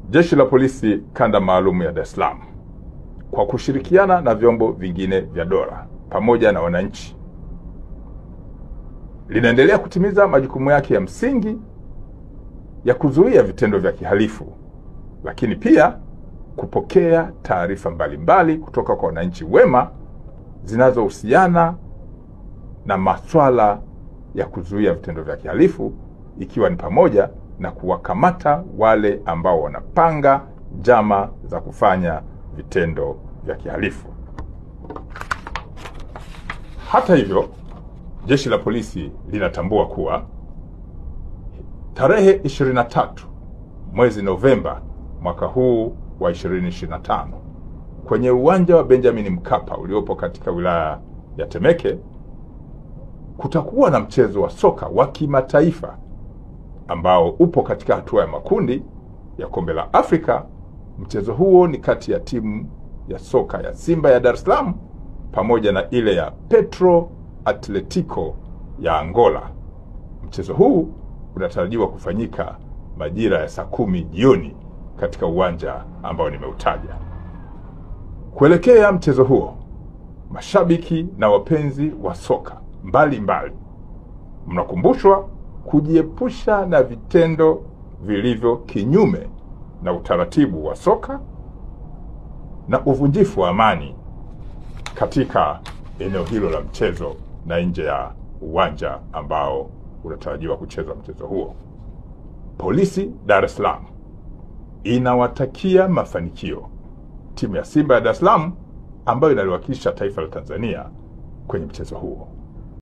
Jeshi la Polisi Kanda Maalum ya Dar es Salaam kwa kushirikiana na vyombo vingine vya dola pamoja na wananchi linaendelea kutimiza majukumu yake ya msingi ya kuzuia vitendo vya kihalifu, lakini pia kupokea taarifa mbalimbali kutoka kwa wananchi wema zinazohusiana na masuala ya kuzuia vitendo vya kihalifu, ikiwa ni pamoja na kuwakamata wale ambao wanapanga njama za kufanya vitendo vya kihalifu. Hata hivyo, Jeshi la Polisi linatambua kuwa tarehe 23 mwezi Novemba mwaka huu wa 2025 kwenye uwanja wa Benjamin Mkapa uliopo katika wilaya ya Temeke kutakuwa na mchezo wa soka wa kimataifa ambao upo katika hatua ya makundi ya Kombe la Afrika. Mchezo huo ni kati ya timu ya soka ya Simba ya Dar es Salaam pamoja na ile ya Petro Atletico ya Angola. Mchezo huu unatarajiwa kufanyika majira ya saa 10 jioni katika uwanja ambao nimeutaja. Kuelekea mchezo huo, mashabiki na wapenzi wa soka mbalimbali mnakumbushwa kujiepusha na vitendo vilivyo kinyume na utaratibu wa soka na uvunjifu wa amani katika eneo hilo la mchezo na nje ya uwanja ambao unatarajiwa kuchezwa mchezo huo. Polisi Dar es Salaam inawatakia mafanikio timu ya Simba ya Dar es Salaam ambayo inaliwakilisha taifa la Tanzania kwenye mchezo huo.